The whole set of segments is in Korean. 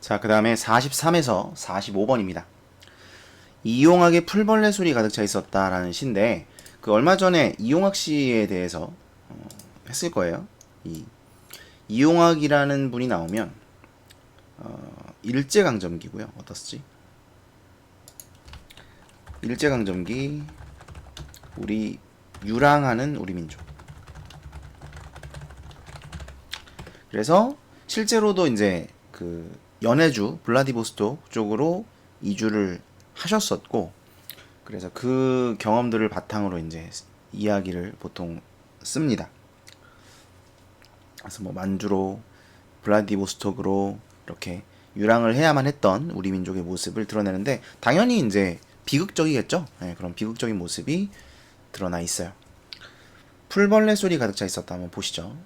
자, 그 다음에 43에서 45번입니다. 이용학의 풀벌레 소리 가득 차 있었다라는 시인데, 그 얼마 전에 이용학 씨에 대해서 했을 거예요. 이용학이라는 분이 나오면 일제강점기고요. 어떻지? 일제강점기 우리 유랑하는 우리 민족. 그래서 실제로도 이제 그 연해주 블라디보스토크 쪽으로 이주를 하셨었고, 그래서 그 경험들을 바탕으로 이제 이야기를 보통 씁니다. 그래서 뭐 만주로 블라디보스토크로 이렇게 유랑을 해야만 했던 우리 민족의 모습을 드러내는데, 당연히 이제 비극적이겠죠. 네, 그런 비극적인 모습이 드러나 있어요. 풀벌레 소리 가득 차 있었다. 한번 보시죠.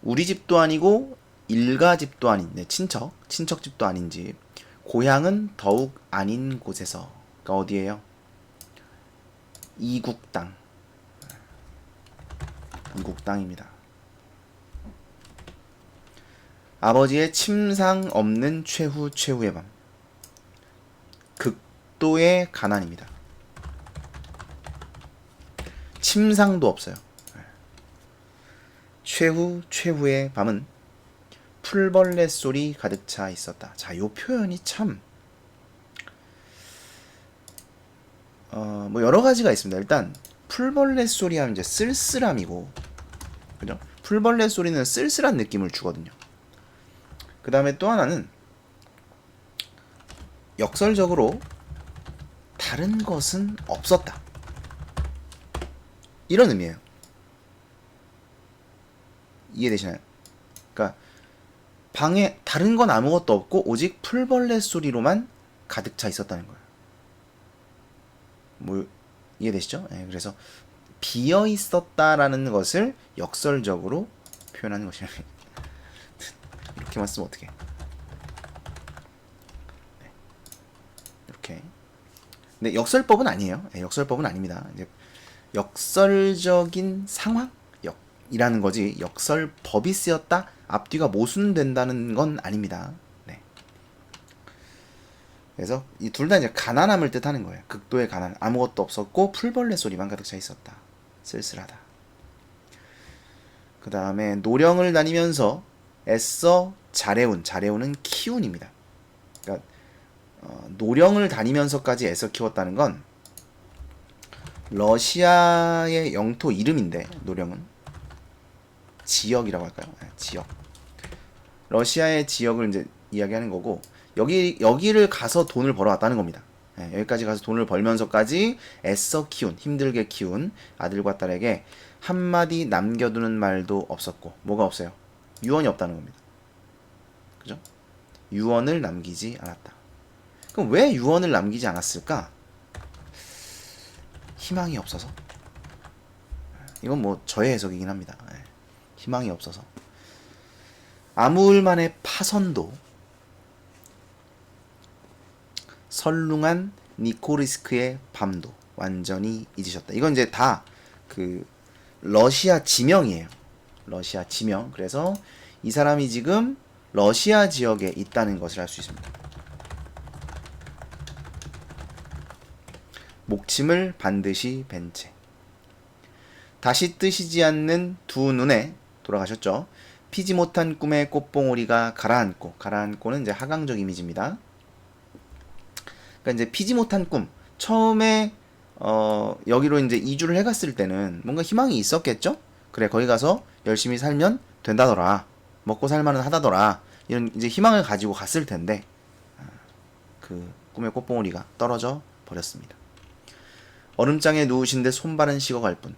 우리 집도 아니고 일가 집도 아닌, 네, 친척 집도 아닌 집. 고향은 더욱 아닌 곳에서. 그러니까 어디예요? 이국 땅. 이국 땅입니다. 아버지의 침상 없는 최후의 밤. 극도의 가난입니다. 침상도 없어요. 최후의 밤은 풀벌레 소리 가득 차 있었다. 자, 요 표현이 참 뭐 여러 가지가 있습니다. 일단 풀벌레 소리 하면 이제 쓸쓸함이고, 그죠? 풀벌레 소리는 쓸쓸한 느낌을 주거든요. 그 다음에 또 하나는 역설적으로 다른 것은 없었다, 이런 의미예요. 이해되시나요? 그러니까 방에 다른 건 아무것도 없고 오직 풀벌레 소리로만 가득 차 있었다는 거예요. 뭐 이해되시죠? 네, 그래서 비어 있었다라는 것을 역설적으로 표현하는 것이에요. 이렇게만 쓰면 어떡해? 네, 이렇게. 근데 역설법은 아니에요. 네, 역설법은 아닙니다. 이제 역설적인 상황이라는 거지, 역설법이 쓰였다, 앞뒤가 모순된다는 건 아닙니다. 네. 그래서 이 둘 다 이제 가난함을 뜻하는 거예요. 극도의 가난. 아무것도 없었고 풀벌레 소리만 가득 차 있었다. 쓸쓸하다. 그 다음에 노령을 다니면서 애써 잘해운은 키운입니다. 그러니까 노령을 다니면서까지 애써 키웠다는 건 러시아의 영토 이름인데, 노령은 지역이라고 할까요? 네, 지역. 러시아의 지역을 이제 이야기하는 거고, 여기를 가서 돈을 벌어왔다는 겁니다. 네, 여기까지 가서 돈을 벌면서까지 애써 키운, 힘들게 키운 아들과 딸에게 한마디 남겨두는 말도 없었고, 뭐가 없어요? 유언이 없다는 겁니다. 그죠? 유언을 남기지 않았다. 그럼 왜 유언을 남기지 않았을까? 희망이 없어서. 이건 뭐 저의 해석이긴 합니다. 네. 희망이 없어서. 아무울만의 파선도 설룽한 니코리스크의 밤도 완전히 잊으셨다. 이건 이제 다 그 러시아 지명이에요. 러시아 지명. 그래서 이 사람이 지금 러시아 지역에 있다는 것을 알 수 있습니다. 목침을 반드시 벤 채. 다시 뜨시지 않는 두 눈에 돌아가셨죠. 피지 못한 꿈의 꽃봉오리가 가라앉고는 이제 하강적 이미지입니다. 그러니까 이제 피지 못한 꿈. 처음에 여기로 이제 이주를 해갔을 때는 뭔가 희망이 있었겠죠. 그래, 거기 가서 열심히 살면 된다더라, 먹고 살만은 하다더라, 이런 이제 희망을 가지고 갔을 텐데, 그 꿈의 꽃봉오리가 떨어져 버렸습니다. 얼음장에 누우신 데 손발은 식어갈 뿐,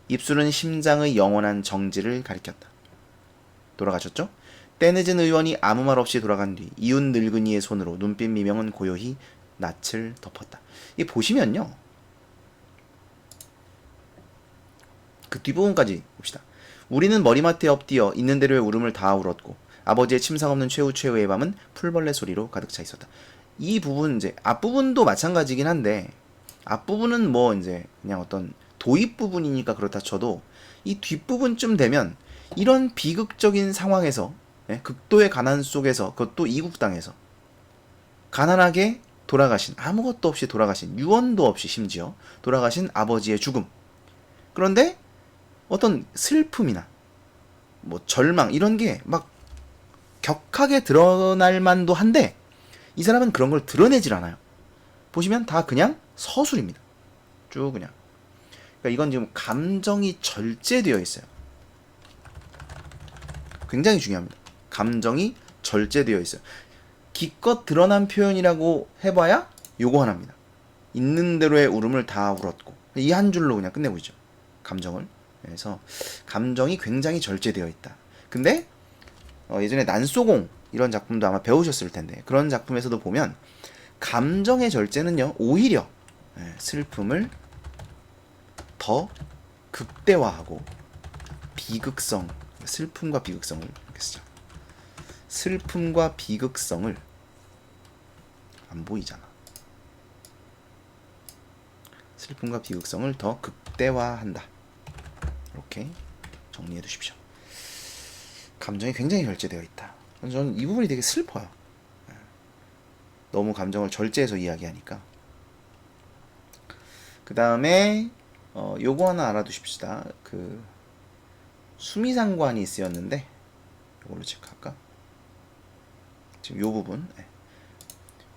입술은 심장의 영원한 정지를 가리켰다. 돌아가셨죠? 때늦은 의원이 아무 말 없이 돌아간 뒤 이웃 늙은이의 손으로 눈빛 미명은 고요히 낯을 덮었다. 이 보시면요, 그 뒷부분까지 봅시다. 우리는 머리맡에 엎드려 있는 대로의 울음을 다 울었고, 아버지의 침상 없는 최후의 밤은 풀벌레 소리로 가득 차 있었다. 이 부분, 이제 앞부분도 마찬가지긴 한데, 앞부분은 뭐 이제 그냥 어떤 도입 부분이니까 그렇다 쳐도, 이 뒷부분쯤 되면 이런 비극적인 상황에서 예? 극도의 가난 속에서, 그것도 이국 땅에서 가난하게 돌아가신, 아무것도 없이 돌아가신, 유언도 없이 심지어 돌아가신 아버지의 죽음. 그런데 어떤 슬픔이나 뭐 절망 이런 게 막 격하게 드러날 만도 한데 이 사람은 그런 걸 드러내질 않아요. 보시면 다 그냥 서술입니다. 쭉 그냥. 그러니까 이건 지금 감정이 절제되어 있어요. 굉장히 중요합니다. 감정이 절제되어 있어요. 기껏 드러난 표현이라고 해봐야 요거 하나입니다. 있는 대로의 울음을 다 울었고, 이 한 줄로 그냥 끝내고 있죠. 감정을. 그래서 감정이 굉장히 절제되어 있다. 근데 예전에 난소공 이런 작품도 아마 배우셨을 텐데, 그런 작품에서도 보면 감정의 절제는요 오히려 슬픔을 더 극대화하고 비극성, 슬픔과 비극성을 이렇게 쓰죠. 슬픔과 비극성을, 안 보이잖아. 슬픔과 비극성을 더 극대화한다. 이렇게 정리해 두십시오. 감정이 굉장히 절제되어 있다. 저는 이 부분이 되게 슬퍼요. 너무 감정을 절제해서 이야기하니까. 그 다음에 요거 하나 알아두십시다. 그 수미상관이 쓰였는데 요걸로 체크할까? 지금 요 부분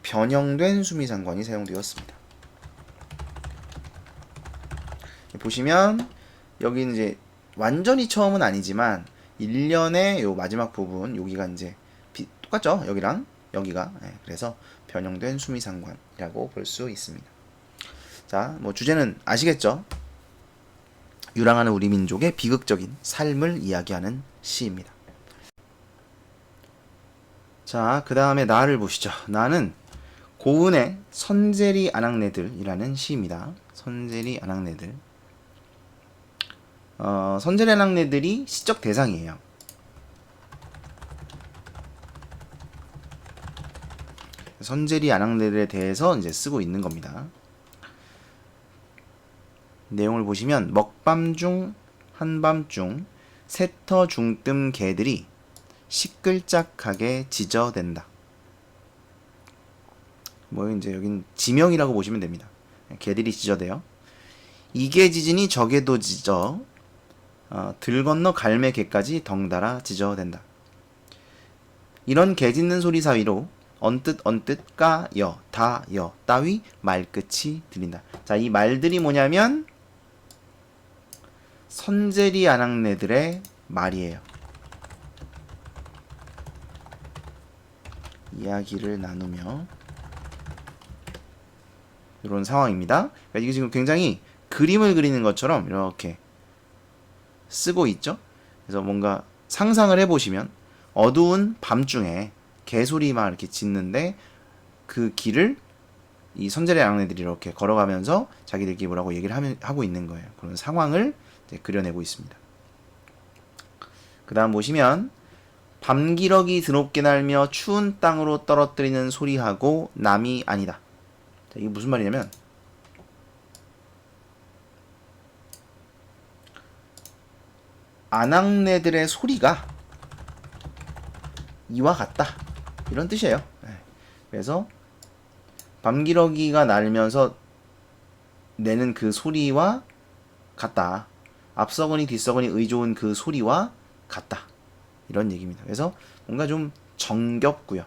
변형된 수미상관이 사용되었습니다. 보시면 여기는 이제 완전히 처음은 아니지만 1년의 요 마지막 부분 여기가 이제 똑같죠? 여기랑 여기가. 그래서 변형된 수미상관이라고 볼 수 있습니다. 자, 뭐 주제는 아시겠죠? 유랑하는 우리 민족의 비극적인 삶을 이야기하는 시입니다. 자, 그 다음에 나를 보시죠. 나는 고은의 선제리 아낙네들이라는 시입니다. 선제리 아낙네들. 선제리 아낙네들이 시적 대상이에요. 선제리 아낙네들에 대해서 이제 쓰고 있는 겁니다. 내용을 보시면 먹밤중 한밤중 새터 중뜸 개들이 시끌짝하게 짖어댄다. 뭐 이제 여긴 지명이라고 보시면 됩니다. 개들이 짖어대요. 이게 짖으니 저게도 짖어 들 건너 갈매 개까지 덩달아 짖어댄다. 이런 개 짖는 소리 사이로 언뜻 까여 다여 따위 말끝이 들린다. 자, 이 말들이 뭐냐면 선제리 아낙네들의 말이에요. 이야기를 나누며 이런 상황입니다. 그러니까 이게 지금 굉장히 그림을 그리는 것처럼 이렇게 쓰고 있죠. 그래서 뭔가 상상을 해보시면 어두운 밤중에 개소리 막 이렇게 짖는데 그 길을 이 선제리 아낙네들이 이렇게 걸어가면서 자기들끼리 뭐라고 얘기를 하고 있는 거예요. 그런 상황을 이제 그려내고 있습니다. 그 다음 보시면 밤기러기 드높게 날며 추운 땅으로 떨어뜨리는 소리하고 남이 아니다. 자, 이게 무슨 말이냐면 아낙네들의 소리가 이와 같다. 이런 뜻이에요. 그래서 밤기러기가 날면서 내는 그 소리와 같다. 앞서거니 뒤서거니 의좋은 그 소리와 같다. 이런 얘기입니다. 그래서 뭔가 좀 정겹고요.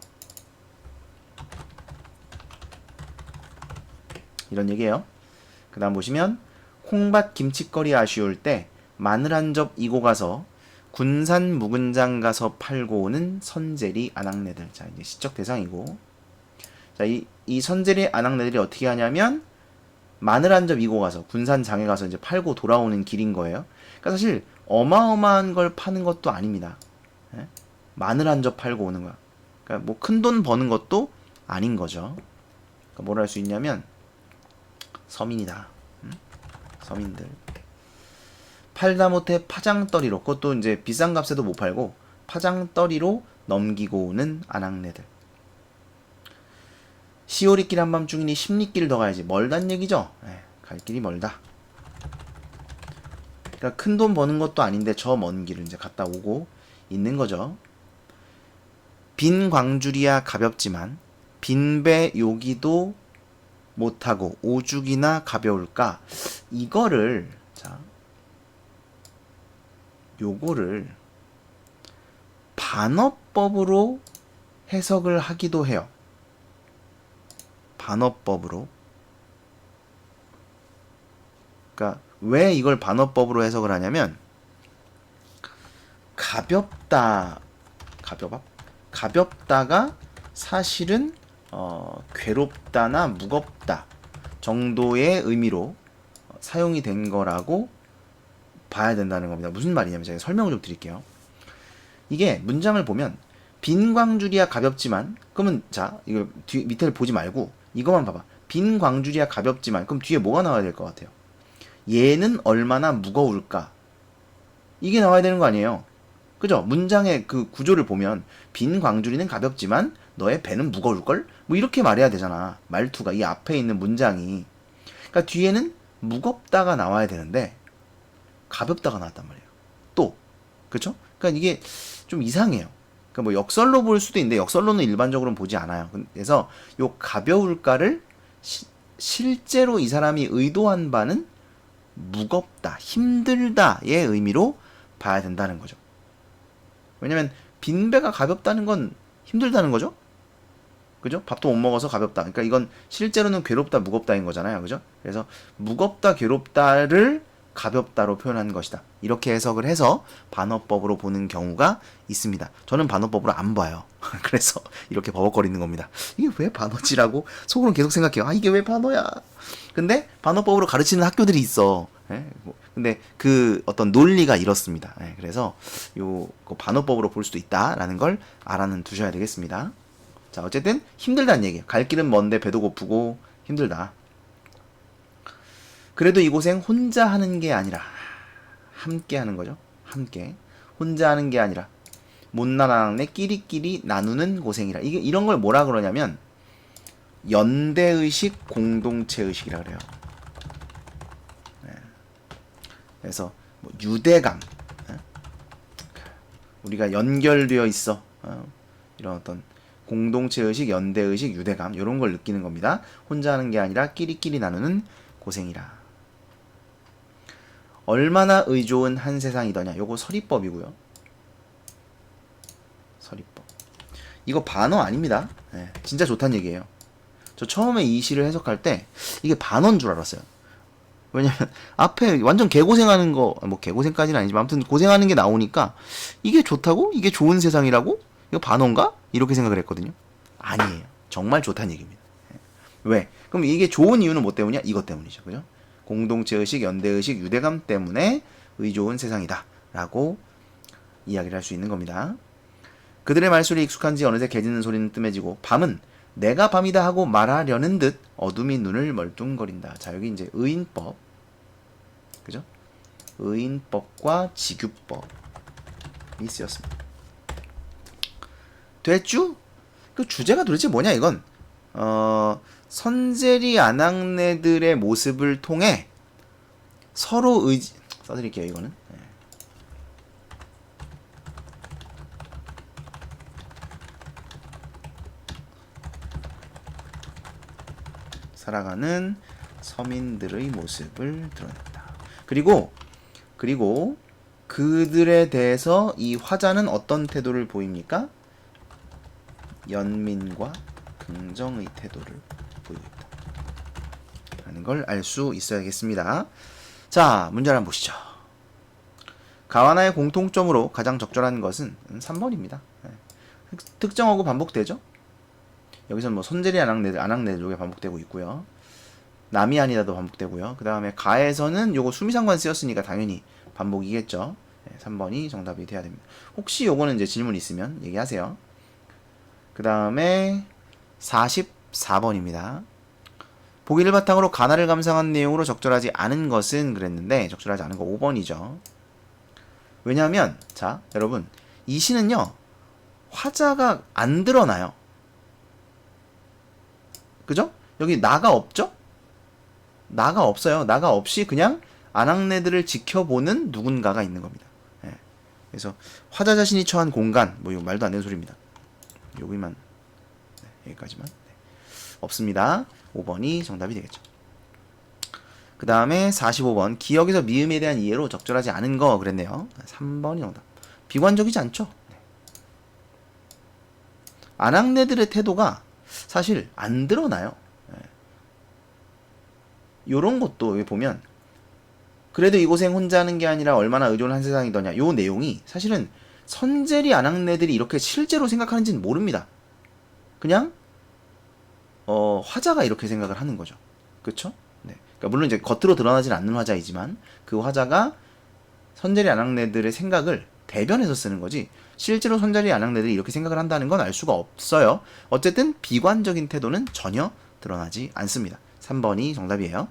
이런 얘기예요. 그 다음 보시면 콩밭 김치거리 아쉬울 때 마늘 한 접 이고 가서 군산 묵은장 가서 팔고 오는 선제리 아낙네들. 자, 이제 시적 대상이고. 자, 이 선제리 아낙네들이 어떻게 하냐면 마늘 한 접 이고 가서 군산장에 가서 이제 팔고 돌아오는 길인 거예요. 그러니까 사실 어마어마한 걸 파는 것도 아닙니다. 마늘 한 접 팔고 오는 거야. 그러니까 뭐 큰 돈 버는 것도 아닌 거죠. 그러니까 뭘 할 수 있냐면 서민이다. 서민들. 팔다 못해 파장떨이로, 그것도 이제 비싼 값에도 못 팔고 파장떨이로 넘기고 오는 아낙네들. 시오리길 한밤중이니 십리길 더 가야지. 멀단 얘기죠. 갈 길이 멀다. 그러니까 큰 돈 버는 것도 아닌데 저 먼 길을 이제 갔다 오고 있는 거죠. 빈 광주리야 가볍지만 빈배 요기도 못하고 오죽이나 가벼울까? 이거를 자 요거를 반어법으로 해석을 하기도 해요. 반어법으로. 그러니까 왜 이걸 반어법으로 해석을 하냐면 가볍다가 사실은 괴롭다나 무겁다 정도의 의미로 사용이 된 거라고 봐야 된다는 겁니다. 무슨 말이냐면 제가 설명을 좀 드릴게요. 이게 문장을 보면 빈 광주리야 가볍지만 그러면 자 이거 밑에를 보지 말고 이거만 봐봐. 빈 광주리야 가볍지만 그럼 뒤에 뭐가 나와야 될 것 같아요? 얘는 얼마나 무거울까? 이게 나와야 되는 거 아니에요? 그죠? 문장의 그 구조를 보면 빈 광주리는 가볍지만 너의 배는 무거울걸? 뭐 이렇게 말해야 되잖아. 말투가 이 앞에 있는 문장이. 그러니까 뒤에는 무겁다가 나와야 되는데 가볍다가 나왔단 말이에요. 또 그렇죠? 그러니까 이게 좀 이상해요. 그러니까 뭐 역설로 볼 수도 있는데 역설로는 일반적으로는 보지 않아요. 그래서 요 가벼울까를 실제로 이 사람이 의도한 바는 무겁다, 힘들다의 의미로 봐야 된다는 거죠. 왜냐면 빈배가 가볍다는 건 힘들다는 거죠. 그죠? 밥도 못 먹어서 가볍다. 그러니까 이건 실제로는 괴롭다, 무겁다인 거잖아요. 그죠? 그래서 무겁다, 괴롭다를 가볍다로 표현한 것이다. 이렇게 해석을 해서 반어법으로 보는 경우가 있습니다. 저는 반어법으로 안 봐요. 그래서 이렇게 버벅거리는 겁니다. 이게 왜 반어지라고 속으로는 계속 생각해요. 아, 이게 왜 반어야? 근데 반어법으로 가르치는 학교들이 있어. 예? 근데 그 어떤 논리가 이렇습니다. 예, 그래서 요 반어법으로 볼 수도 있다라는 걸 알아는 두셔야 되겠습니다. 자, 어쨌든 힘들다는 얘기예요. 갈 길은 먼데 배도 고프고 힘들다. 그래도 이 고생 혼자 하는 게 아니라 함께 하는 거죠. 함께. 혼자 하는 게 아니라 못난아랑네 끼리끼리 나누는 고생이라. 이게 이런 걸 뭐라 그러냐면 연대의식, 공동체의식이라 그래요. 네. 그래서 뭐 유대감, 우리가 연결되어 있어. 이런 어떤 공동체의식, 연대의식, 유대감 이런 걸 느끼는 겁니다. 혼자 하는 게 아니라 끼리끼리 나누는 고생이라. 얼마나 의좋은 한 세상이더냐. 요거 서리법이고요. 서리법. 이거 반어 아닙니다. 네, 진짜 좋다는 얘기예요. 저 처음에 이 시를 해석할 때 이게 반어인 줄 알았어요. 왜냐면 앞에 완전 개고생하는 거, 뭐 개고생까지는 아니지만 아무튼 고생하는 게 나오니까 이게 좋다고? 이게 좋은 세상이라고? 이거 반어인가? 이렇게 생각을 했거든요. 아니에요. 정말 좋다는 얘기입니다. 왜? 그럼 이게 좋은 이유는 뭐 때문이야? 이것 때문이죠. 그죠? 공동체의식, 연대의식, 유대감 때문에 의좋은 세상이다 라고 이야기를 할 수 있는 겁니다. 그들의 말소리에 익숙한지 어느새 개 짖는 소리는 뜸해지고 밤은 내가 밤이다 하고 말하려는 듯 어둠이 눈을 멀뚱거린다. 자, 여기 이제 의인법, 그죠? 의인법과 지규법이 쓰였습니다. 됐죠? 그 주제가 도대체 뭐냐 이건? 선제리 아낙네들의 모습을 통해 서로 써드릴게요 이거는. 네. 살아가는 서민들의 모습을 드러낸다. 그리고 그들에 대해서 이 화자는 어떤 태도를 보입니까? 연민과 긍정의 태도를 보이고 있다 라는 걸 알 수 있어야겠습니다. 자, 문제를 한번 보시죠. 가와나의 공통점으로 가장 적절한 것은 3번입니다. 특정하고 반복되죠. 여기서는 뭐 손재리 아낙네들 요게 반복되고 있고요. 남이 아니다도 반복되고요. 그 다음에 가에서는 요거 수미상관 쓰였으니까 당연히 반복이겠죠. 3번이 정답이 돼야 됩니다. 혹시 요거는 이제 질문 있으면 얘기하세요. 그 다음에 44번입니다. 보기를 바탕으로 가나를 감상한 내용으로 적절하지 않은 것은 그랬는데 적절하지 않은 거 5번이죠. 왜냐하면 자 여러분 이 시는요 화자가 안 드러나요. 그죠? 여기 나가 없죠? 나가 없어요. 나가 없이 그냥 아낙네들을 지켜보는 누군가가 있는 겁니다. 예. 그래서 화자 자신이 처한 공간 뭐 이거 말도 안 되는 소리입니다. 여기만 네, 여기까지만 네. 없습니다. 5번이 정답이 되겠죠. 그 다음에 45번 기억에서 미음에 대한 이해로 적절하지 않은 거 그랬네요. 3번이 정답. 비관적이지 않죠. 네. 아낙네들의 태도가 사실 안 드러나요. 네. 요런 것도 여기 보면 그래도 이 고생 혼자 하는 게 아니라 얼마나 의존한 세상이더냐 요 내용이 사실은 선재리 아낙네들이 이렇게 실제로 생각하는지는 모릅니다. 그냥 화자가 이렇게 생각을 하는 거죠. 그쵸? 네. 그러니까 물론 이제 겉으로 드러나진 않는 화자이지만 그 화자가 선재리 아낙네들의 생각을 대변해서 쓰는 거지 실제로 선재리 아낙네들이 이렇게 생각을 한다는 건 알 수가 없어요. 어쨌든 비관적인 태도는 전혀 드러나지 않습니다. 3번이 정답이에요.